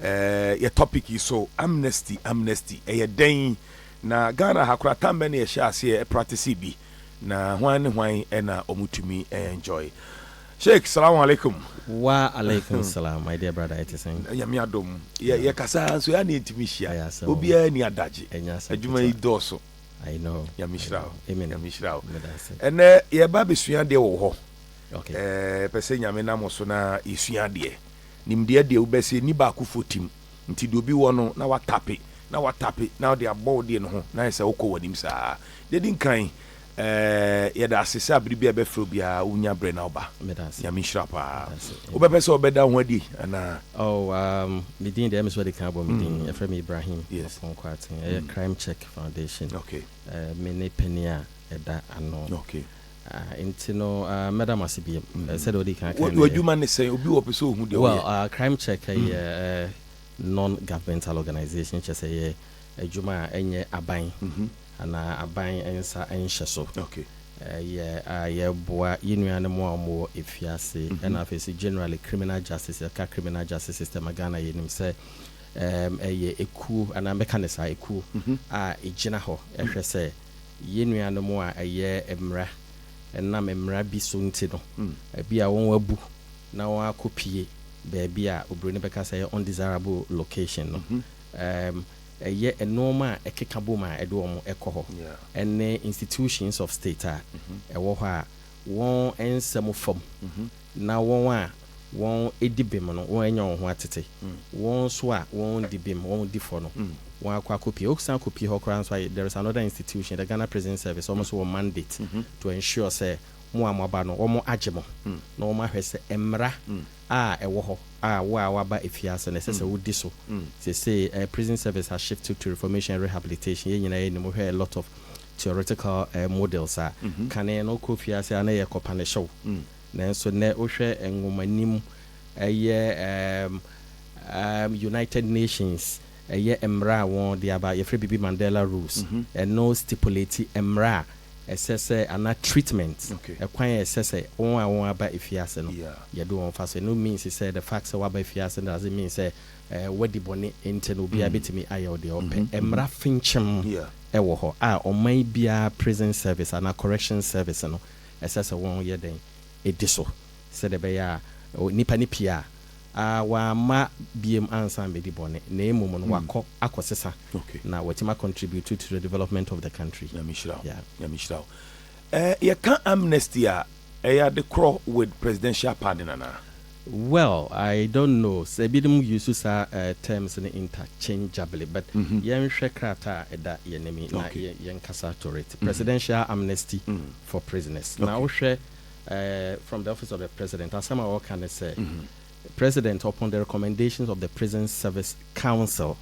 your topic is so amnesty a den na Ghana hakura tambe na yɛhyɛ ase practice bi na hwan na omutumi enjoy. Sheikh, salamu alaikum. Wa alaikum salam, my dear brother. It is saying. Yami adom. Ye kasa so ya ni intimisia. Obia ni adaji. Adwuma yi doso. I know. Yami shirawo. Amen. Yami shirawo. Ene ye ba besua de wo ho. Okay. Pese nyame na mo so na esua de. Nimde de wo bese ni ba ku fotim. Nti do bi wo no na watape. Na de abo de no ho. Na se wo ko wanim saa. De din kan yɛda asese abiribi ebe fro bia unya bre na oba ya mishra pa obebe so obeda ho adi ana me din de emeso de kan bo me din efrem Ibrahim Opong Kwarteng Crime Check Foundation. Okay. Me ne penia eda ano. Okay. Intino madam asibi said odi kan what you man say obi wo person hu de. Well, Crime Check non-governmental organization say adwuma enye aban ana aban ensa enhye so. Okay. Yeah boa yenuane mo amo efiase and afese generally criminal justice system Ghana yenim say eku ana mekanisa eku ejina ho ehwe say yenuane mo a emra enam emra bi so nti no bi a won wabu na won akopie be bia obroni beka say undesirable location no a normal ekekaboma edo ekoho ene institutions of state ewo ha won ensem fom na won edibem no won enya ho atete won so a won dibem won difo no won akwa copy oksan copy hokran so there is another institution, the Ghana Prison Service, almost one mandate to ensure say mo amaba no omo agemo na omo ahwese emra ewo ho wa waba efiase na sese wodi so say prison service has shifted to reformation and rehabilitation. You know, we hear a lot of theoretical models can no kofiase ana ye kopane show na so ne ohwe enwomanim United Nations emra won the about your Bibi Mandela rules and no stipulate emra assess ana treatment kwan assess won aba efiase no ye do on fast no means he said the facts of aba efiase doesn't mean say wadi boni enten obi abetimi ayo de open emra finchem ewo ho oman bia prison service ana correction service no assess won ye den ediso said the beya nipa ni pia wa ma biem ansan be di bone na emum no wakọ akosesa na watima contribute to the development of the country. Ya mishraw ya can amnesty ya the crow with presidential pardon ana. Well, I don't know. Sebidum use terms interchangeably, but yen shekrata eda yenemi na yen kasa to it. Presidential amnesty for prisoners. Now share from the office of the president, as some all can say President, upon the recommendations of the Prison Service Council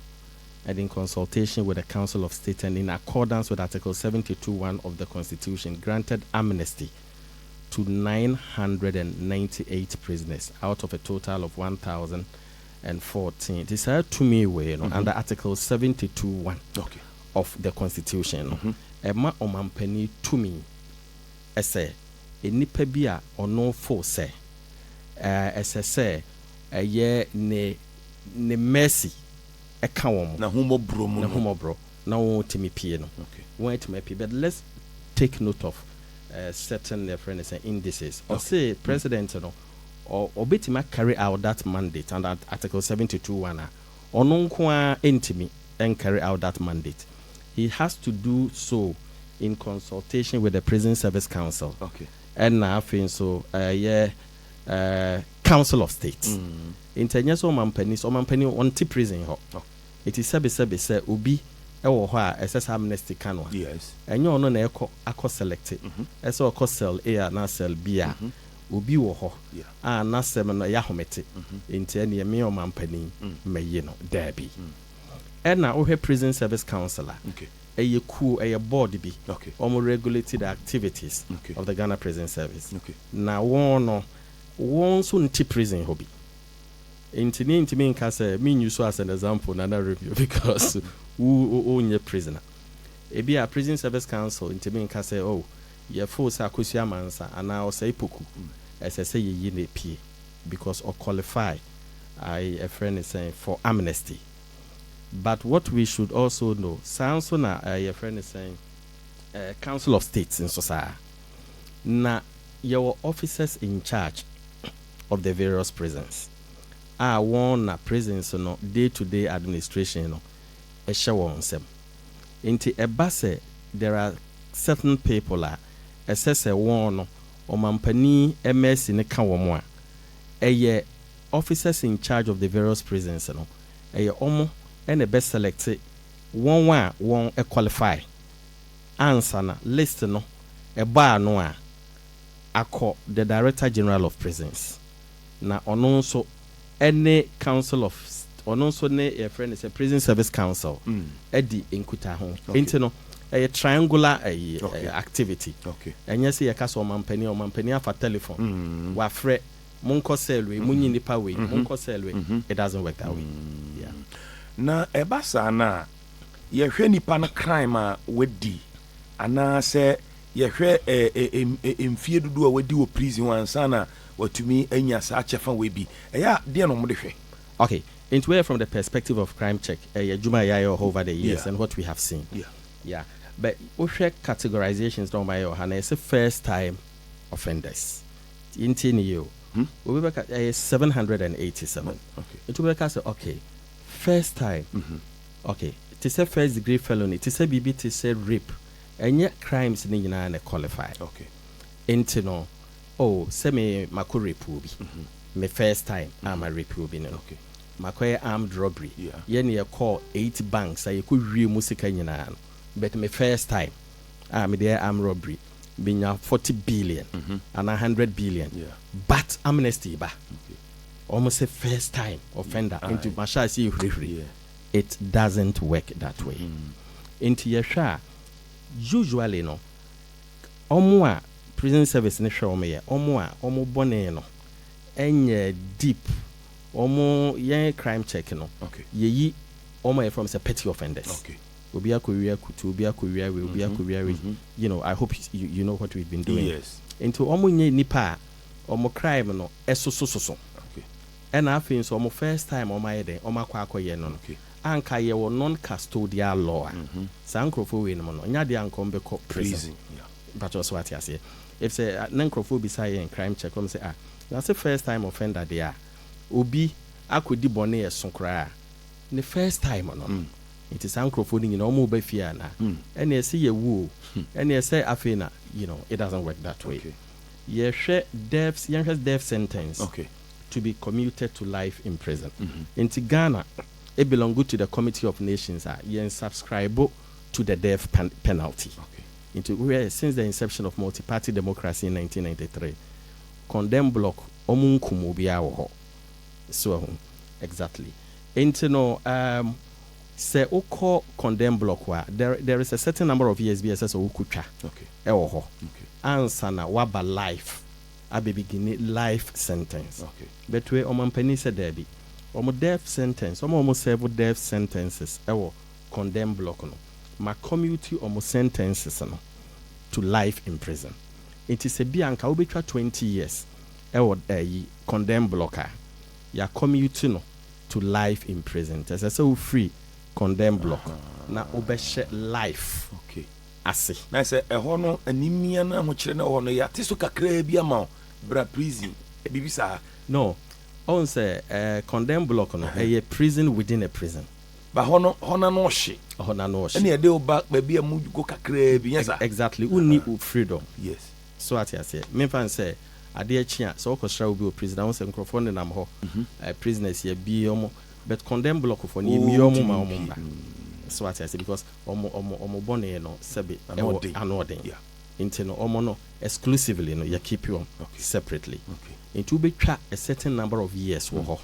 and in consultation with the Council of State and in accordance with Article 72(1) of the Constitution, granted amnesty to 998 prisoners out of a total of 1,014. It is to me way under Article 72(1) of the Constitution. Emma omampeni to me ese enipa bia ono fo se ese ne mercy eka won na humobro na won timi pie no won timi pie, but let's take note of certain references and indices or say president no or obetima carry out that mandate under Article 72(1) ono nko a entimi and carry out that mandate. He has to do so in consultation with the Prison Service Council and now so Council of State. Intenya so mampani on ti prison ho. It is sebe say obi ewo ho a SS amnesty kanwa. Yes. Enye ono na akọ select. Eso akọ cell A na cell B a. Obi wo ho. Na sem no ya homete. Inte na me o mampani meye no dabi. Na wo Prison Service Council a board be regulated the activities of the Ghana Prison Service. Now one soon tip prison hobby. Into me say mean you so as an example and review because who own your prisoner. It be a Prison Service Council into me say your force akusia mansa and now say puku as I say ye ne pay because or qualify a friend is saying for amnesty. But what we should also know, Sansona, a friend is saying, Council of States in society. Now, your officers in charge of the various prisons are one prisons no day-to-day administration no a show on them. Into a base, there are certain people assess a one or mampani MS in a kawamwa. A officers in charge of the various prisons no a omo and a best selected one a qualify answer na list no a bar no ako the Director General of Prisons. Na also any council of also a friend is a prison service council. Eddie in Kutaho. Intino a triangular activity. Okay. And yes, a castle or mampany for telephone. Wa fre Munko Selway, Muni Nipa way, Munko Selway. It doesn't work that way. Yeah. Na ebasa na ye hwe nipa na crime wedi ana se ye hwe emfie dudu a wedi wo prison wansa na watumi anya sa achefa we bi eya de no mo de hwe. Okay, into where from the perspective of crime check Juma Yayo over the years and what we have seen. Yeah. But we share categorizations done by your Hana, it's a first time offenders. In 10 years, we work at 787. Okay. It will say, okay, first time. Okay, it is a first degree felony, it is a BB, it is a rape, and yet crimes in the qualify. Okay. Into no, oh, semi Mako rape will be. My first time, I'm a rape will be. Okay. Makoye armed robbery. Yeah. Yen call 8 banks. I could real music in but my first time, I'm there armed robbery. Being 40 billion and 100 billion. Yeah. But amnesty ba. Okay. Almost a first time offender into Masha see yeah. It doesn't work that way. Into Yasha, usually no. Omwa prison service ne show me omo bone no. Enye deep. Omo yen crime check no. Okay. Ye omo from say petty offenders. Okay. Obi akoria kutu, obi akoria we, obi akoria we. You know, I hope you know what we've been doing. Yes. Into omo nye nipa omo crime no eso. Okay. And I think so omo first time omo yede omo akwa akoye no. Okay. Anka ye wo non-custodial law. Sankrofo we no no. Nya de anko mbeko prison. Yeah. But also what you say. If say nankrofo be say in crime check come say that's the first time offender there. Obi akodi bone yeso kra the first time no it is ankrofo ni no mo ba fia na and e say ye wu and e say afena you know it doesn't work that way. Okay. Ye share death sentence Okay. to be commuted to life in prison. In Ghana it belong to the Committee of Nations ye subscribe to the death penalty. Okay. Into where since the inception of multi-party democracy in 1993 condemn block omunkumu bia wo ho. So exactly. Into no say oko condemn block wa there is a certain number of years BSS o kutwa. Okay. Ewo ho. Okay. Answer na waba life. Abe begin life sentence. Okay. But we omampani said there be. Omo death sentence. Omo serve death sentences. Ewo condemn block no. Ma community omo sentences no to life in prison. It is a bianca obetwa 20 years. Ewo condemn blocker. Ya commute no to life in prison. As I say, free condemn block. Na obeshe life. Okay. Ase. Na say ho no animia na ho kire na ho no ya teso kakra bi ama bra prison. Bibisa. No. On say condemn block no a prison within a prison. But ho na no hye. Ho na no hye. Any e dey oba ba bi amu go kakra bi yes. Exactly. Uni freedom. Yes. So what I say. Me fan say ade chia so okosra obi o prison won say microphone nam ho prisoners here bi omo but condemn block for ni mi omo ma omo ba so what I say because omo bone no sebe anodin yeah into no omo no exclusively no you keep you separately into betwa a certain number of years wo ho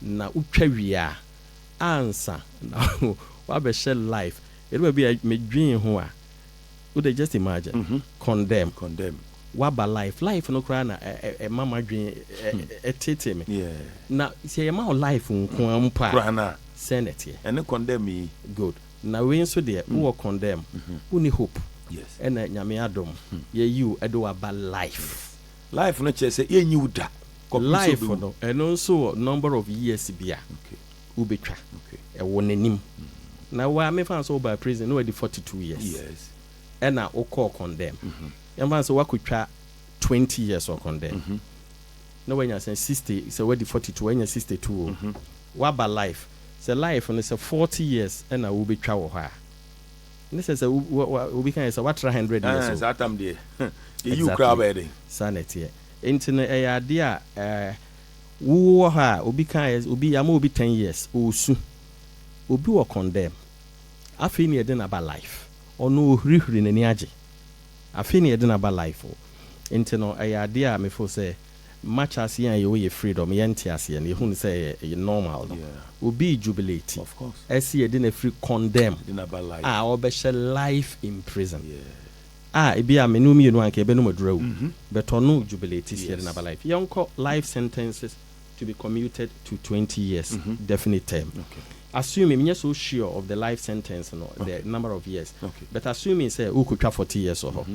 na utwa wia answer na wa be share life it will be me dream ho a would just imagine condemn waba life no kra na mama dwen tete me yeah na say e ma life nko ampa kra na senate and condemn me good na we nso de wo condemn who ni hope yes and nyame adom ye you edo waba life no che say ye nyi uda life no and also number of years bia ubetwa e wonanim na wa me fan so by prison no the 42 years yes and na o call condemn yamba so wakotwa 20 years or condemn no when you say 60 so we the 42 when you 62 what about life say life and it's 40 years and na ubetwa wo ha this is a we can say what 100 years so that time there you crowd wedding sanity internet idea wo ha obi kan obi am obi 10 years osu obi wo condemn afi ni eden about life ono ohirihiri nani age afi ni eden about life internet idea me for say much as you freedom yenti ase and you say normal no obi jubilate of course as you eden free condemn about life obeshe life in prison ebi a menu mi no anke ebe no madurawu but ono jubilate here in about life yonko life sentences to be commuted to 20 years definite term assuming me so sure of the life sentence no the number of years but assuming say who could try 40 years or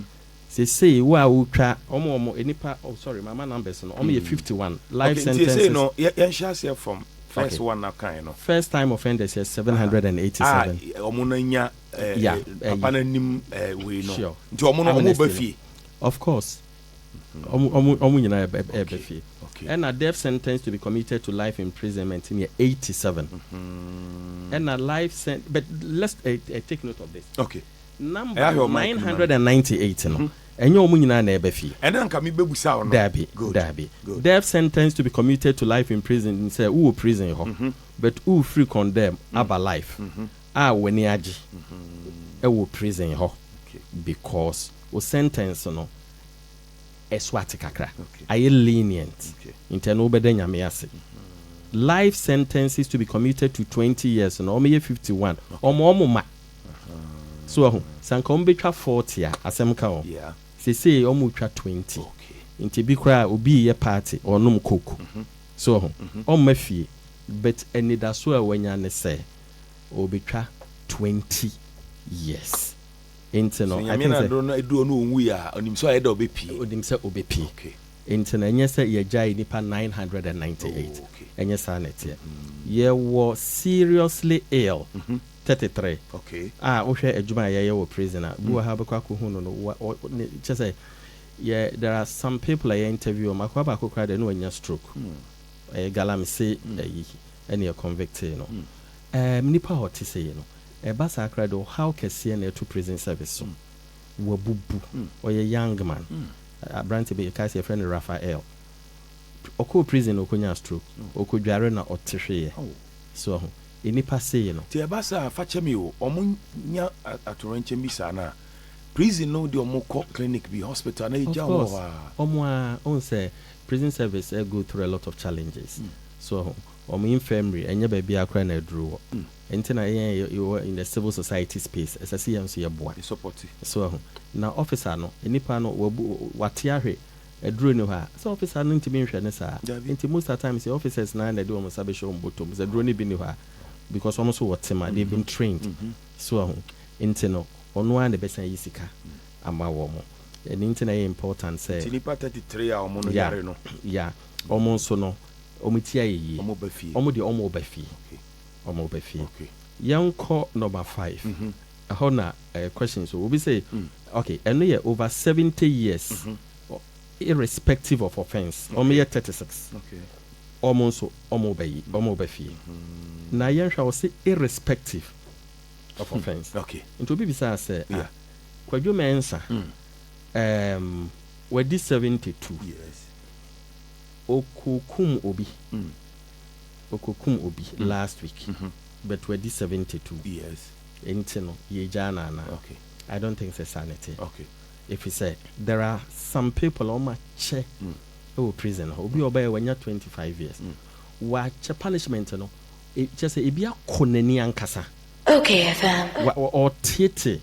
say wa who try omo enipa sorry mama numbers no omo 51 life sentences say no yen share from first one na kind no first time offenders is 787 omo na nya papa na nim we no nti omo no ba fie of course omo nyina ba fie and a death sentence to be committed to life imprisonment in year 87 and a life but let's take note of this number 998 no enye omo nyina na eba fie and then come bebusa no dabi death sentence to be committed to life in prison say who prison ho but who free condemn aba life weni age wo prison ho because o sentence no eswati kakra aye lenient internal bedanya me ase life sentences to be commuted to 20 years no omo 51 omo ma so sanka omo betwa 40 asem ka o say omo twa 20 nti bi kra obi ye party onum coke so omo mafie but enida so a wanya ne say obetwa 20 years into I think I don't know we are onim so head obepi onim se obepi into na nyesa ye jai nipa 998 enye sanete ye wo seriously ill 33 ohwe adwuma ye wo prisoner bu ha be kwa ko hu no say yeah there are some people I interview makwa ba ko kra de no anya stroke galam say any convicted no nipa hot say no eba sakrado how kese na to prison service so wabubu oye young man branch be case friend Raphael oko prison okonya stroke okodware na otehwe so enipa say no ti eba sa fache mi o omunya atoranche mi sa na prison no de omoko clinic be hospital na eja omo on say prison service go through a lot of challenges so infirmary enye ba bia akra na duro entina you in the civil society space as I am so your boy support so na officer no enipa no wate ahwe aduro no ha so officer no ntimi nhwe ne sa enti most of the times the officers na do almost sabe show mbotom the drone bi ni ha because almost what ma they've been trained so enti no ono an be san yisika ama wo mo enti na important say enipa 33 a omo no yare no omo so no omutia yi omo ba fie omo ba fie yanko number 5 hona question so we be say okay and we over 70 years irrespective of offense omo 36 so omo ba fie na yanhwa wo say irrespective of offense into be say kwadwo mensa we di 72 okukum obi last week but we did 72 no ye jana na I don't think it's sanity if you say there are some people on my che prison obi obey when you 25 years wa che punishment no it just e bia konani ankasa fam or tete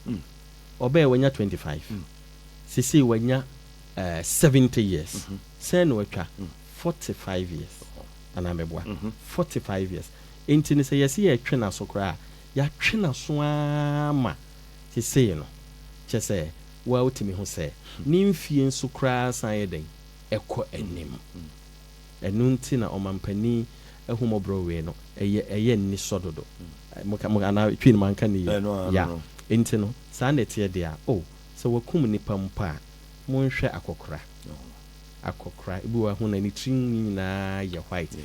obey when you 25 see when you 70 years say no twa 45 years anamebwa 45 years intini say yes ye twe na so kra ya twe na so ama ti say no che say wa utimi ho say ni mfie nso kra san yeden ekọ enim enunti na omampani ehumobro we no eye ni sododo muka na twin manka ni ya enti no saa na tie dia so wakum nipa mpa monhwe akokra ibi wa hu na ni trin na ye white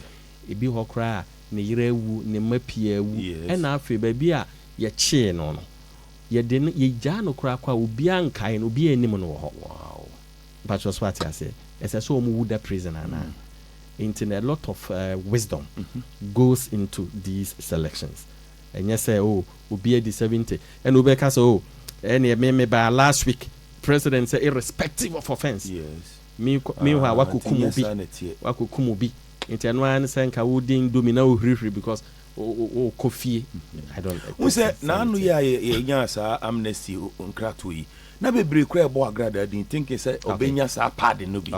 ibi hokra ne yerewu ne mapiewu ena afi ba bi a ye chie no ye de ye gya no kra kwa obi ankai no obi anim no ho wow but just what I say ese so omu wuda prison na into a lot of wisdom goes into these selections and yes say obi di 70 and obi ka so any me by last week president say irrespective of offense me wa wakukumu bi into one say nka wudin domina ohirihiri because kofie I don't we say na anu ya nya sa amnesty nkrato yi na bebre kra ebo Agradaa din think say obenya sa pad no bi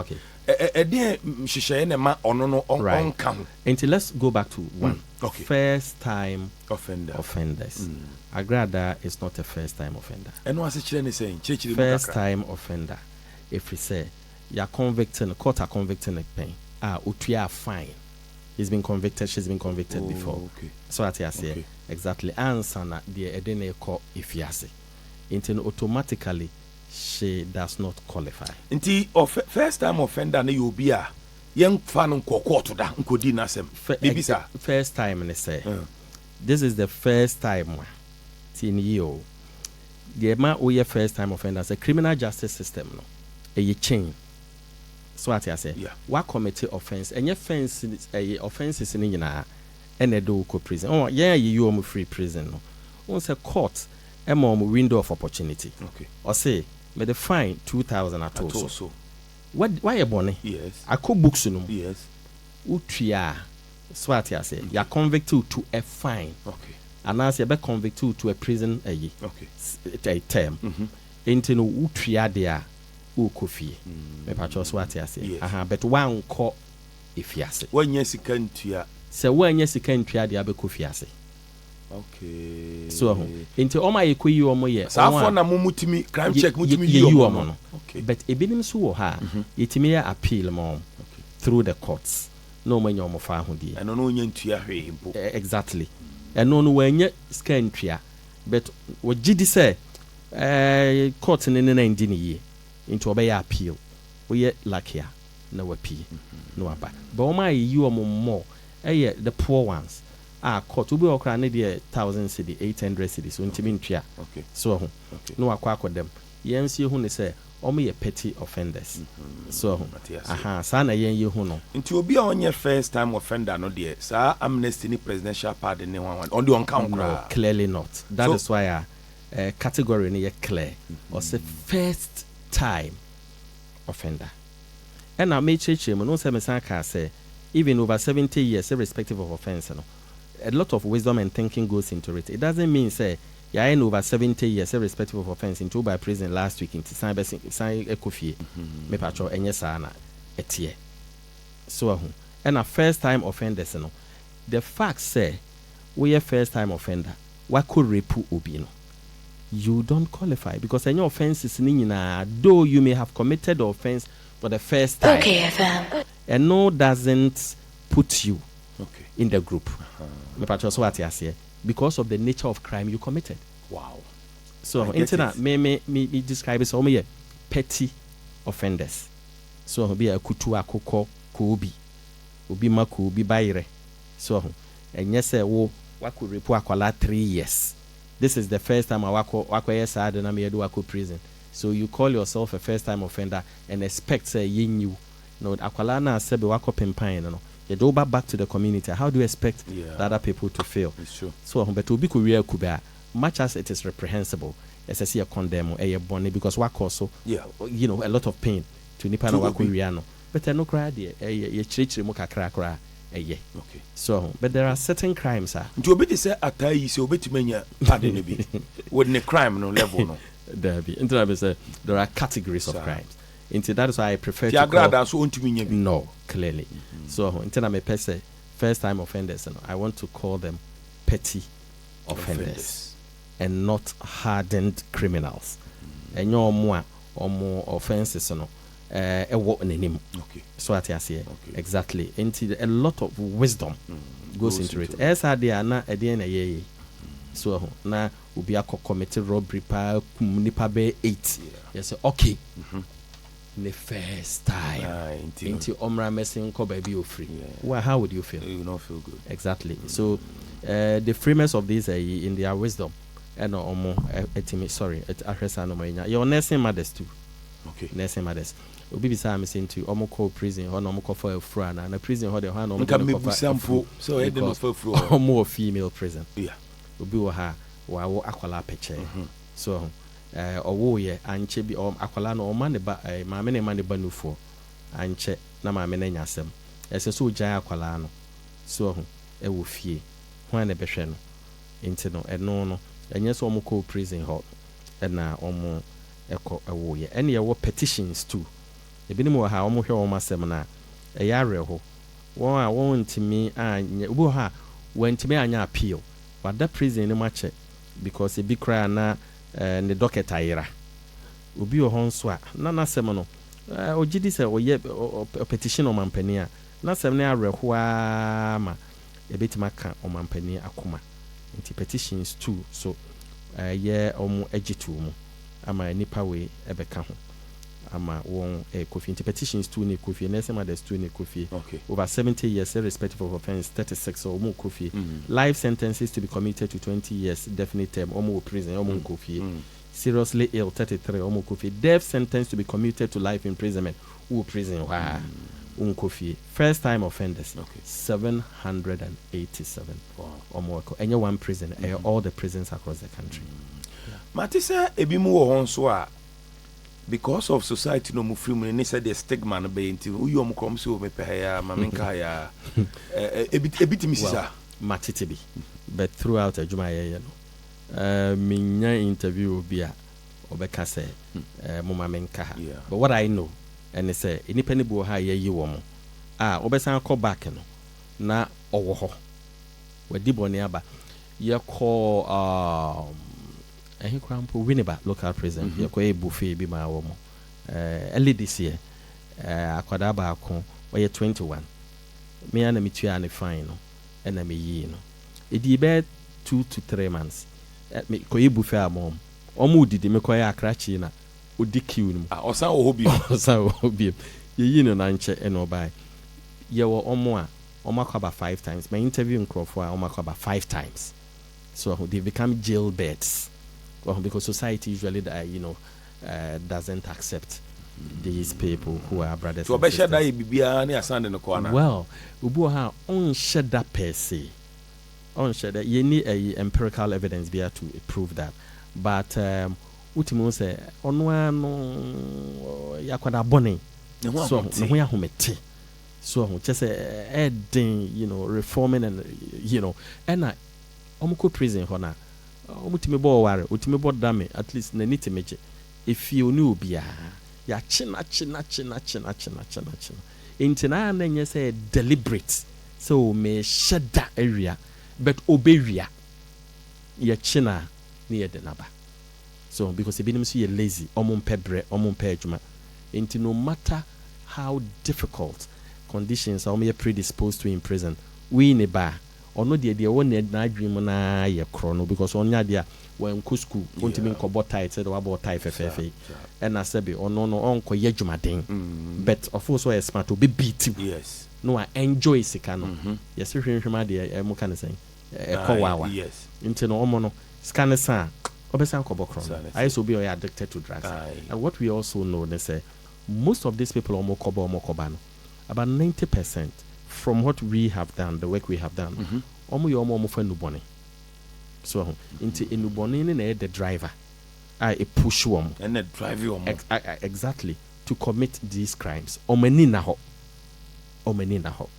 until let's go back to one. First time offenders. Agradaa is not a first time offender. First time offender. If we say you're convicted, court are convicting a pain. Utuya fine. He's been convicted, she's been convicted before. So that I say exactly. Answer na the edene ko ifiase. Until automatically she does not qualify. Inti first time offender na you be a young fan court da nkodi na sem. First time ne say. This is the first time tin you. The man who ye first time offender the criminal justice system no. A chain. So what I say. What committee offense and your offense offenses in nyina ene do ko prison. You am free prison no. Once a court window of opportunity. Or say may the fine 2,000 at also. Why a bonnet? Yes. I could books no. Yes. Utria swat ya say you are convicted to a fine. And as you be convicted to a prison a term. Ain't no utria there ukofie. Me patcho swat ya say. But one ko if ya say. When yes you can tua. Say when yes you can tua there be kofiase. So into all my equi or moye so na mumutimi crime check mutimi you no but ebinim so wo ha yetimi appeal mom through the courts no man your mofa ho die eno no nya ntua hwe mpo exactly eno no wanya scan tua but wo gidi say court ne na ndi ne ye into obey appeal wo ye lakia na wapi no aba but all my you or more the poor ones court ubi okra ne de 1,000 cedi 800 cedi so ntimi ntwa so ho no akwa them yensi hu ne say omo ye petty offenders so ho sa na yen ye hu no nti obi a onye first time offender no de sa amnesty ni presidential pardon ne one on the on count clearly not that is why category ne ye clear or say first time offender and I make cheche mo no say me san ka say even over 70 years irrespective of offense no a lot of wisdom and thinking goes into it. It doesn't mean say you are in over 70 years irrespective of offense into by prison last week into sign ekofie me patcho enye sa na etie so and a first time offenders no the fact say we are first time offender what could repu obi no you don't qualify because any offenses ni nyina though you may have committed the offense for the first time and no doesn't put you in the group. So what I say because of the nature of crime you committed. Wow. So internet me describe it so me petty offenders. So be a kutu akoko kobi. Obi mako obi bayre. So and yes wo wako repo akwala 3 years. This is the first time I wako yes I na me do wako prison. So you call yourself a first time offender and expect say you no akwala na sebe wako pimpan no. You go back to the community. How do you expect the other people to feel? It's true. So, but to be career kuba, much as it is reprehensible, as I see a condemn or bonnet because work also, a lot of pain to nipa na wakuriano. But I no cry there. A church moka cry. Okay. So, but there are certain crimes. To obey say atai so obey to menya pardon be. With the crime no level no. There be. There are categories of crimes. Into that is why I prefer to Agradaa so ontumi no clearly. So until I may say first time offenders, I want to call them petty offenders and not hardened criminals. And no more or more offenses, ɛwɔ n'anim. Okay. So at here. Okay. Exactly. Into a lot of wisdom goes into it. Esa dia na ede na ye. So na obi akọ commit robbery pa nipa be 8. Yes, okay. The first time into omra messing ko baby you free. Well, how would you feel? You will not feel good. Exactly. So the framers of this in their wisdom and sorry, it ahresa no manya. Your nursing mothers too. Okay. Nursing mothers. Obi bisa am saying to omo prison or no omo for a fru na prison ho de ho na omo for sample so e dey no for fru omo female prison. Yeah. Obi wo ha wa wo akwala peche. So owo ye anche bi akwala no ma ne ba maame ne ma ne ba nufo anche na maame na nyasem ese so gyan akwala no so e wo fie ho na behwe no enti no eno no enye so omo ko prison ho na omo eko ewo ye ene ye wo petitions too ebinim wo ha omo hwe omo asem na yare ho won a won ntimi anya obo ha won ntimi anya appeal but that prison ne ma che because e bi kra na ne docket ayira obi o hon so a na nasem no ogidi se oye petition o mampani a nasem ne areho a ma ebetima ka o mampani akoma nti petitions too so ye omo agitu mu ama nipa we ebeka ho ama won kofi nti petitions too ne kofi nesem others too ne kofi over 70 years irrespective of offense 36 so omo kofi life sentences to be commuted to 20 years definite term omo prison omo kofi seriously ill 33 omo kofi death sentence to be commuted to life imprisonment who prison wa kofi first time offenders 787 omo ko enye one prison all the prisons across the country matisa ebimu wo hon so a because of society no mu free mu ne said the stigma no be nti uyo mu kom so me pe ya mamenka ya ebitimi sisa matitibi but throughout adwuma ye no minya interview bia obeka say mo mamenka ha but what I know and say enipa ne bu ha ye yi wo mo obesan call back no na owo ho wadi boni aba ye call he crampo Winneba local prison ye ko e buffet bi ma wo mo early this year akwada ba ko we 21 me ana mitua ne fine no na me yi no edi be 2 to 3 months me ko e buffet amom omo didi me ko ya akrachi na odi kiu no osan wo hobi ye yi no na nche e no bai ye wo omo a omo akaba 5 times my interview in Crawford omo akaba 5 times so they become jailbirds. Well, because society usually, doesn't accept these people who are brothers and sisters. Well, ubuha on sheda per se. On sheda, you need empirical evidence there to prove that. But ultimo say onwa no yakwada boni. So no ya humete. So just adding, reforming and and omuko prison hona. Omutime bo ware otime bo dame at least na niti meje if you knew bia ya china intina na nye say deliberate so me sheda area but obewia ya china ni edenaba so because ebinim so ye lazy omumpe bre omumpe adwuma inti no matter how difficult conditions are me predisposed to in prison we ne ba ono de won na adwim na ye kro no because onya de a wan ku school ontimi nkobo tight said wa bo tight fefefe and na sebe ono no onko ye dwumaden but of course we smart obi beat yes no I enjoy sika no yes hwehwema de mu kan say e ko wawa yes nti no omo no sika ne sa obesan kobo kro I so be addicted to drugs and what we also know they say most of these people omo kobo no about 90% from what we have done, the work we have done, omo fa nubone. So into nubone ne the driver, I push them and the drive you exactly to commit these crimes. Omeni na ho.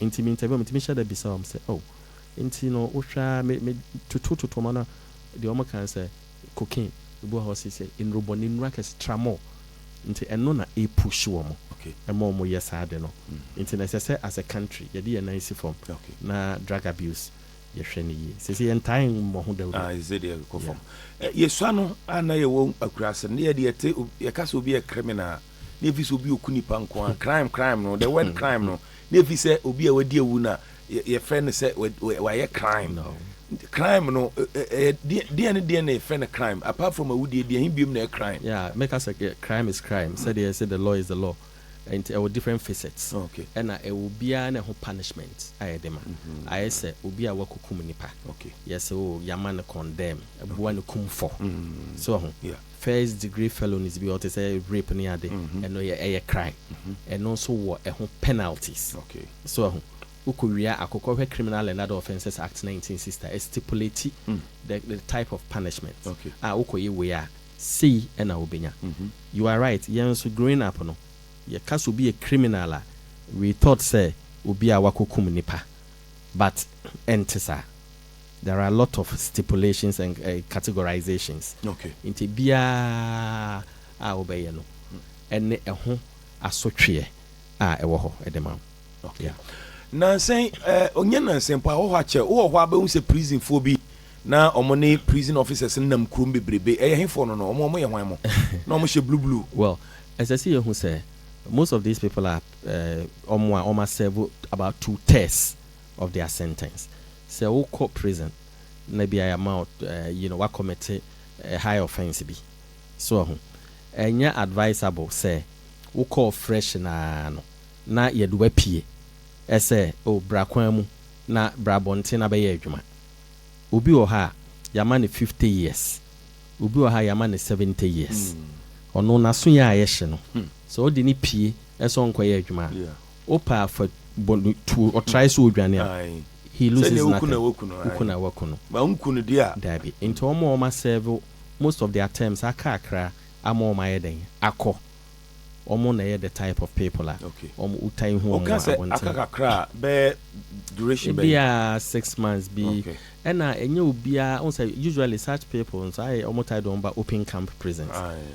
Into me interview me share the bisa say into no usha me to mana the omo can say cocaine. Ubo ho say in rubone nrakes tramo. Into eno na push them. Okay. And more yes I don't know. International as a country, you nice form. Okay. Na drug abuse. Yesheni. Say entire mo hu da. Is it go form. Yesano ana ye won akurase na ye de ye ka so be a criminal nevi so obi okuni panko crime no the word crime no nevi say obi a wadi ewu na ye friend say why crime no crime no dia na friend crime apart from awudi dia him biom na crime. Yeah, make us say crime is crime. Say the law is the law. And there were different facets. Okay. And it will be an punishment. I demand. I say will be a work nipa. Okay. Yes, so yaman condemn. A buan kum for. So yeah. First degree felonies be ought to say rape near the and no a crime. And also what a penalties. Okay. So Ukuria Akoko Criminal and Other Offences Act 1960 stipulate the type of punishment. Okay. Ukoye we are see and Aubina. You are right. Yes, growing up no. Ye case will be a criminal. We thought say will be a wakukum nipa, but entesa. There are a lot of stipulations and categorizations. Okay. Into bia a obey no, and a home asotwe ewoho edema. Okay. Yeah. Now saying onye na sempa ho hache wo ho abe unse prison for bi na omone prison officers nam krum bebrebe ehefo no no omo ye hwan mo na omo she blue. Well, as I see you who say most of these people are almost serve about 2/3 of their sentence. So who call prison maybe I am out what commit a high offense be. So and yeah advisable say who call fresh na ye do pie. Say oh brakwamu na brabonte na be adwuma. Obi o ha yamane 50 years. Obi o ha yamane 70 years. Ono na so ya ayehye no. So odi ni pie eso nkoye adwuma. Opa for to or try so odwane. He loses nothing. Ukuna wakuno. Ba unkunu dia. Dabi. Into omo serve most of their terms akakra amo ma yeden. Akọ. Omo na the type of people are. Okay. Omo utai hu omo akakra be duration be. Be 6 months be. Okay. And enye obia on say usually such people so I almost tied on by open camp prisons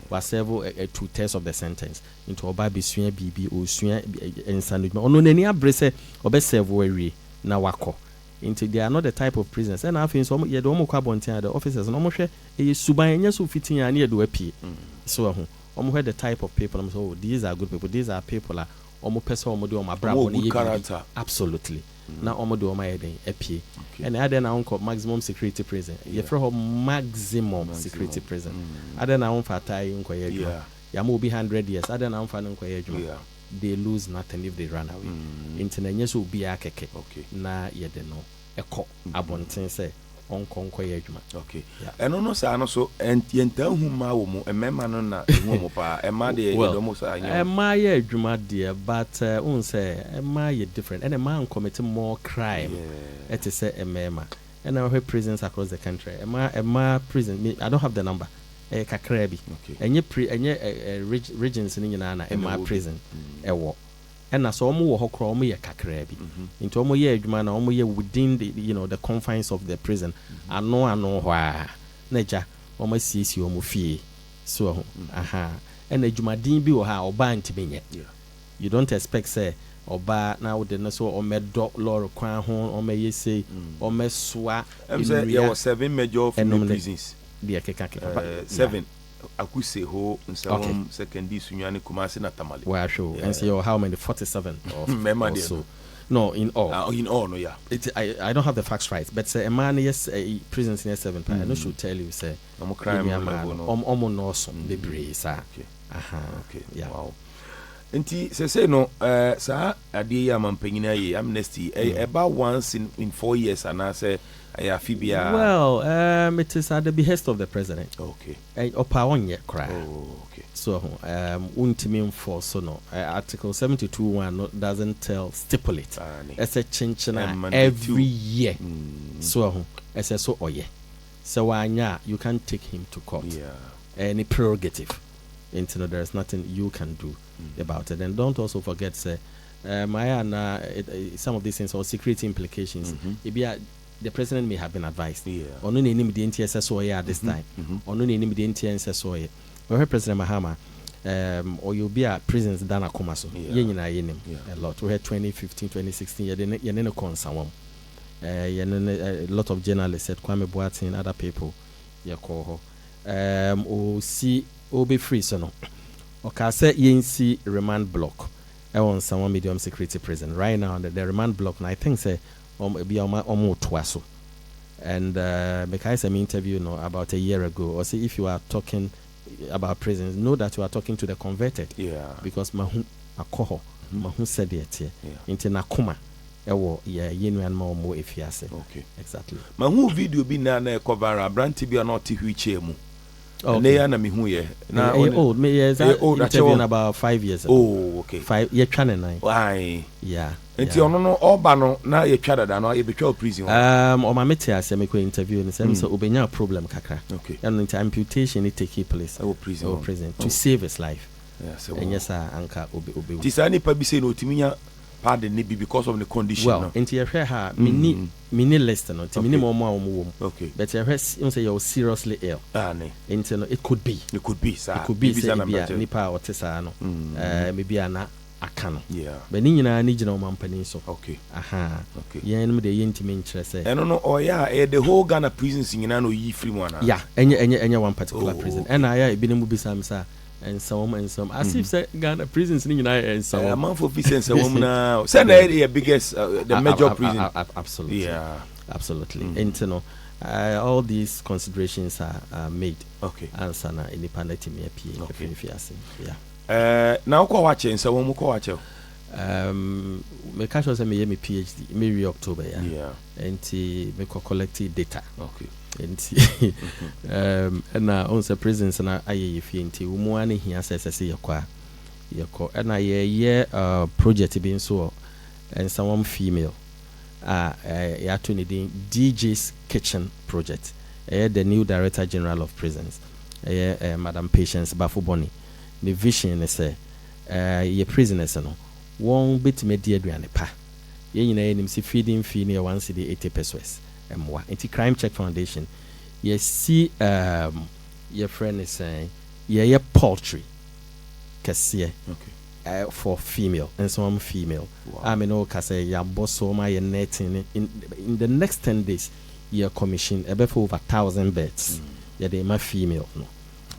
was several 2/3 of the sentence into oba besua bibi osua ensanudma ono nani abrese obe serve we na wako into they are not the type of prisons and I think so ye do mo kwabontia the officers no mo hwe e suban enye so fitin ya na ye do apie so ho omo hwe the type of people I'm so these are good people these are people are omo pese omo de omo abrabo ni ye absolutely na omo de omo yeden apie and other na unko maximum security prison ye for her maximum security prison other na unfa tai unko ye adwuma ya mo be 100 years other na unfa unko ye adwuma they lose nothing if they run away internanya so obi akeke na ye de no eko abonten say onkonko ye adwuma okay eno no sa no so entienta hu ma wo mo emema no na hu mo pa ema de ye do mo sa anya ema ye adwuma de but un say ema ye different and ema commit more crime it is say emema and our prisons across the country ema prison I don't have the number kakra bi enye regions ni nyina na ema prison ewo and so omo wo hokro omo ye kakra bi into omo ye adwuma na omo ye within the the confines of the prison ano hwa na ja omo siesi omo fie so and adwuma din bi wo ha oba ntimenye you don't expect say oba na wo de no so omedo lord kwan ho omo ye say omo soa there was 7 major prisons dia keka 7 akuse ho nsawom secondary sunyane kumase na tamale well sure and say how many 47 of so no in all no I don't have the facts right but say a man yes prisons in 7 I no should tell you say crime omo no so the brace okay yeah wow nti say no sa ade ya mampanyina ye amnesty about once in 4 years and I say well it is at the behest of the president okay opa onye cry okay so untimi enforce so no article 72(1) doesn't stipulate as a chinchina every year so as a so oye so anya you can take him to court any prerogative into there is nothing you can do about it and don't also forget say some of these things are security implications the president may have been advised ono na enim de ntia so at this time ono na enim de ntia so we President Mahama or you be a prisons dana koma so ye nyina ye nim a lot we had 2015 2016 ye ne concern a lot of journalists said Kwame Boateng other people ye call o see o be free so no Okay, say yensi remand block. I want someone medium security prison right now. The remand block, and I think say be almost twice. And because I'm interview about a year ago, or say if you are talking about prisons, know that you are talking to the converted. Yeah. Because mahu akoho, mahu said it here. Into nakuma, ewo yenu and more if you say. Okay. Exactly. Mahu video be na cover a brand to be not tihuiche mu. Okay. Na mihu ye. Na old me yes. Interviewing about 5 years ago. Oh, okay. 5 year 29. Why? Yeah. Enti ono no oba no na ye twa dada no ye betwa prison. O ma meti ase me ko interview ni say so obenya problem kakra. Okay. And into amputation it take place. Prison to save his life. Yes. And yes anka obi. Tisani pa bi say no timinya pardon maybe because of the condition. Well, into your hair mini list no timini mo mo. Okay. But your hair say you're seriously ill. Into it could be. It could be sir. It could be nipa otesa no. Maybe ana akano. Yeah. But ni nyina ni gina o mampani so. Okay. Aha. Okay. Yen no de yentimi nkyerese. Eno no oh yeah, the whole Ghana prisons nyina no yi free one. Yeah, enya one particular prison. And I ebi ne mu bisa msa and some as if say Ghana prisons ni nyina and some. A man for peace and some now. Say na the biggest the major prison. Absolutely. Yeah. Absolutely. And all these considerations are made. Okay. Answer na independent me PA. Okay. Yeah. Now ko watch and so ko watch. Me catch us me PhD me October yeah. And me collect data. Okay. And on the prisons na aye fi nti wo mu ani hia sese yakwa and aye project being so and someone female ya to need DJ's kitchen project the new director general of prisons Madam Patience Bafuboni. The vision is ye prisoners no one bit me dear aduane pa ye nyina enim si feeding fee near 1 cedi 80 pesos emwa anti crime check foundation ye see your friend is saying ye poultry kase for female and some female. Wow. I mean no kase ya bosso my netting in the next 10 days ye commission for over 1,000 birds. Yeah, they my female no.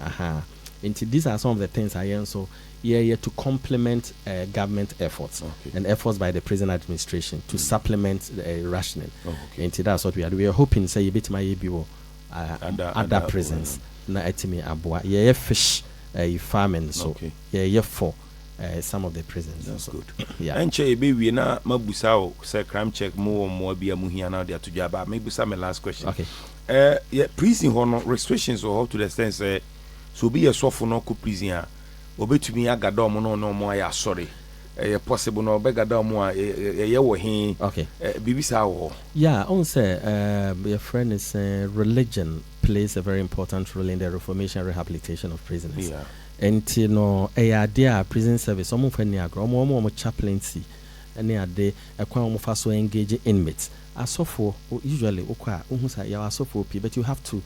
Aha. These are some of the things I am so here to complement government efforts and efforts by the prison administration to supplement rationing. And that's what we are. We are hoping say a bit my ABO other prisons na etimi aboa. Yeah, fish farming so yeah for some of the prisons. That's good. Yeah. And che we na mabusa say crime check more be a muhia now there to jaba. Maybe some last question. Okay. Yeah, prison honor restrictions or to the extent say so be a soft no ku prison a obetumi Agradaa no mo ya sorry possible no Agradaa mo ye wo he okay bibisa wo yeah on say your friend is religion plays a very important role in the reformation and rehabilitation of prisoners. Yeah. And dear prison service omo fani agro omo chaplaincy any ade ekwan omo fa so engage inmates asofo usually okwa ohun say ya asofo but you have to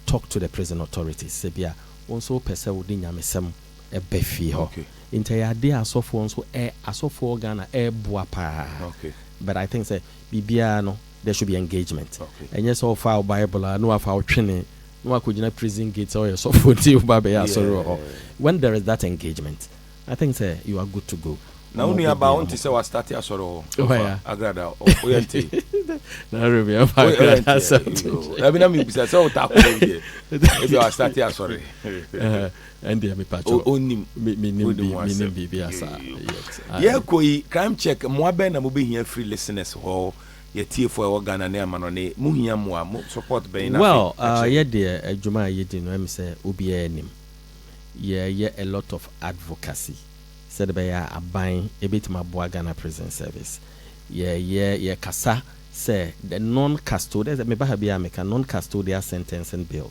talk to the prison authorities. Sebia also pese wodi nyamesem ebefi ho. Inte ya de asofo nso asofo Ghana boa pa. Okay. But I think say bibia no there should be engagement. And yes all file Bible no afa otwene no akogina prison gates or asofo ti ba be ya sorrow. When there is that engagement, I think say you are good to go. Na unu about to say what start ya sorrow. Agradaa oyente. Na rubi Agradaa something. I mean me bisa say o ta ko dey. If you start ya sorry. And dey me patch. Onim me bibi asa. Yeah koi crime check mo aben na mo be here free listeners ho ye tie for Ghana na ma no ne mo hia mo support ben na. Well, yeah there adwuma ye di no am say obi anim. Yeah a lot of advocacy. Said by a buying a bit my Ghana prison service. Yeah, kasa say the non-custodial, maybe be a non-custodial sentencing bill.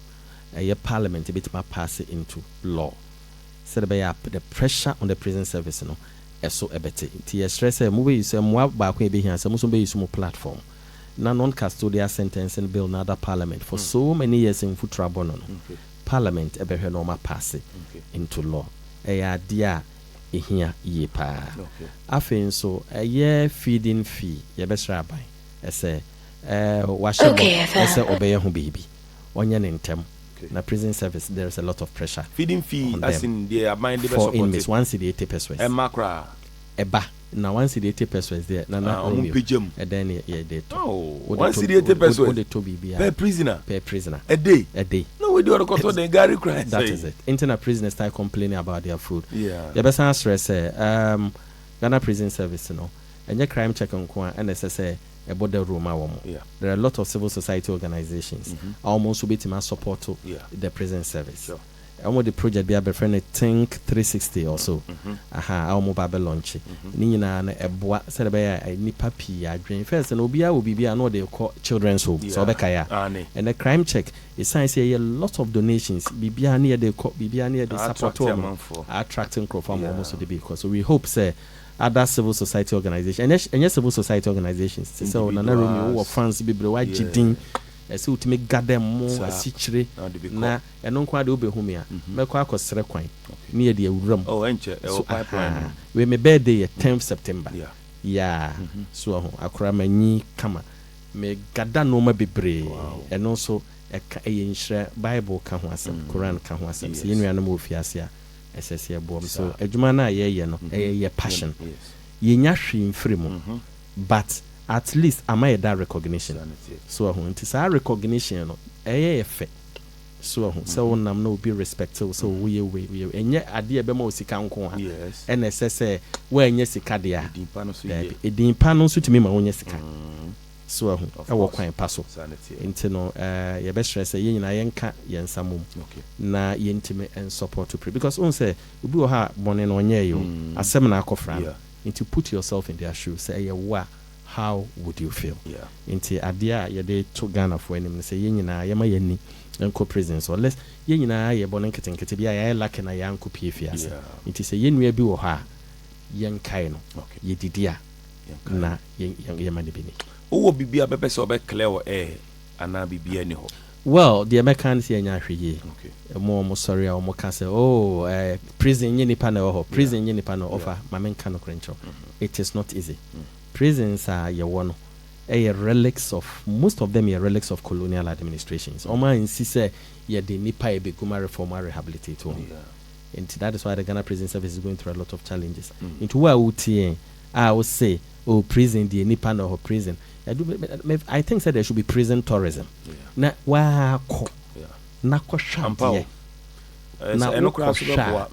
A parliament a bit my pass it into law. Said by the pressure on the prison service, no, so a bit. Tia stress a movie is a more back be here, some be some platform. Non-custodial sentencing bill, another parliament for so many years in foot trouble. Parliament a better normal pass it into law. A dear. Here ye pa. Afin so a year feeding fee, ye best rabbi. I say, wash obey who baby. Onyan in tem, Na prison service, there's a lot of pressure. Feeding fee, as in they are minded for inmates, 1 cedi 80 pesos. And macra. Eba. Now 1 cedi 80 pesos there. Na and then they talk. Oh, 1 cedi 80 pesos. Per prisoner. Per prisoner. A day. A day. No, we do not the Gary cry. That is it. Internal prisoners start complaining about their food. Yeah. The best answer is Ghana Prison Service, you know, and your crime check on and SSA about the room. Yeah. There are a lot of civil society organizations almost will be to support to the prison service. Sure. The project be a friend Think 360 or so. Almost Babel launch. Nina a bois said by nipa pia dream first and Obia will be I know they call children's home. So Bekaya. And the crime check is science a lot of donations. Bibia near the Bibia near the support for attracting crowd from almost to the because so we hope say other civil society organizations and civil society organizations. So Nana Romeo fans be blue so to make gather more asichire na eno kwa de obehumi a mekwa akosere kwan near the room pipeline we me birthday 10th September so akora manyi kama me gather no ma bebre eno so e Bible ka ho asem Quran ka ho asem se yenu anam ofiase a esese bom so adwuma na ye no ye passion ye nya hwe mfiri mu but at least am I that recognition so it is our recognition no efe so so nam no be respectful so we enye ade e be ma osika nko ha and say we enye sika de a edin pa no so timi ma onye sika so e wo kwan pa so nti no ye be stress ye nyina ye nka ye nsamum na ye ntimi and support to pray because on say obi wo ha bone no onye yo asem na akofra nti put yourself in their shoes say ye wa how would you feel? Inti adia ye de to Ghana for enim say ye nyina ye ma ye ni enko prison so less ye nyina ye bono nketenkete bia ye like na ye anko pie fiase inti say ye nua bi wo ha ye nkai no ye didia na ye ma de bi ni wo bibia bebe so be clear wo ana bibia ni ho. Well, the Americans here nya hweye mo sorry o mo ka say prison ye nipa na ho prison ye nipa na offer ma menka no krencho. It is not easy. Prisons are your relics of most of them are relics of colonial administrations. Oma insist ye the nipa e beguma reform rehabilitate and that is why the Ghana Prison Service is going through a lot of challenges. Into where I will say prison the nipa no prison. I think that there should be prison tourism. Na wa ko na ko shampa na enokra so beboa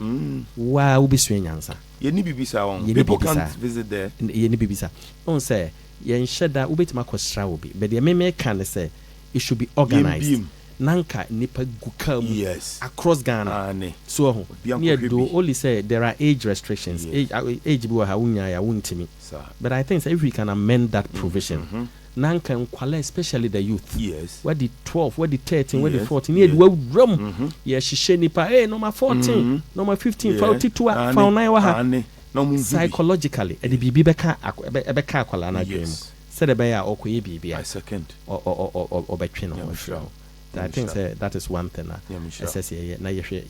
wa ubi swenyansa ye ni bibisa won people can't visit there ye ni bibisa on say ye nsheda ubetima kwasra obi but the meme can say it should be organized nanka nipa guka mu across Ghana so ho near do only say there are age restrictions age bi wa ha unya ya wuntimi but I think if we can amend that provision nanka nkwala especially the youth where the 12 where the 13 where the 14 near we rum ye hihye nipa number 14 number 15 42 found 9 wa ha psychologically e bibi beka akwala na dwem said be ya okoye bibi a second or betwe no I think that is one thing na ye hwe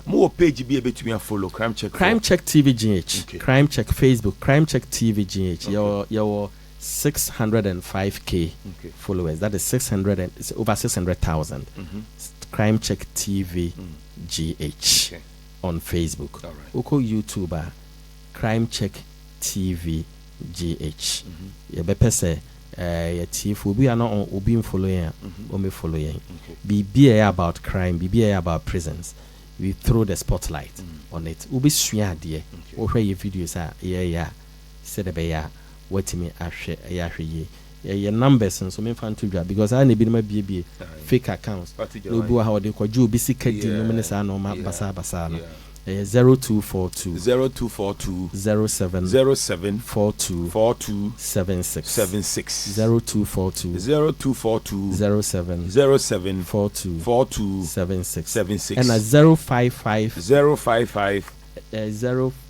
mo page bi e betumi follow crime check TV GH crime check Facebook crime check TV GH your 605k followers. That is over 600,000. Crime Check TV GH on Facebook. Oko YouTuber Crime Check TV GH. Ye bepe se ye tifu obi ana obi following o me following. Be about crime, be about prisons. We throw the spotlight on it. Obi sua de. O hwe ye videos said be ya what me ahwe ye your numbers and so me fan to because I need be my fake accounts no be how they ko ju bi sika di no me sa no ma basa no 0242 07 42 76 0242 07 42 76 and 055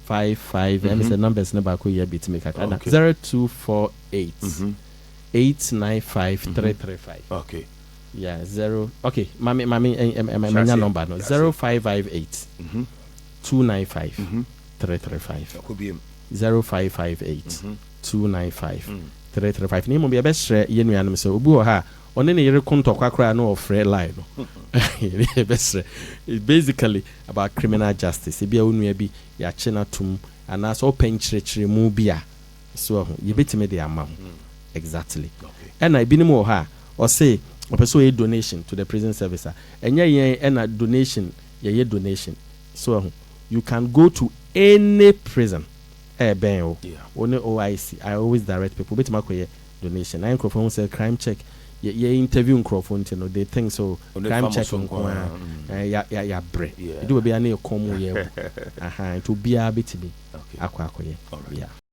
055 and the numbers never could yet be to make a 0248 895 335. Okay. Yeah, 0. Okay, mommy, number no 0558 295 335. 0558 295 335 ni mo be share ye nuanom se obi wo ha one ne yere konto kwakra na ofre line no basically about criminal justice e bia onua bi ya chena tum ana so penchirechire mu bia so ye betime de ama exactly and I binim wo ha or say opeso a donation to the prison service enye yen and donation ye donation so you can go to any prison ben o only OIC I always direct people betima koye donation I microphone say crime check ye interview microphone you know they think so crime check ya bre do be na e come ye aha to bia betimi akwa akoye yeah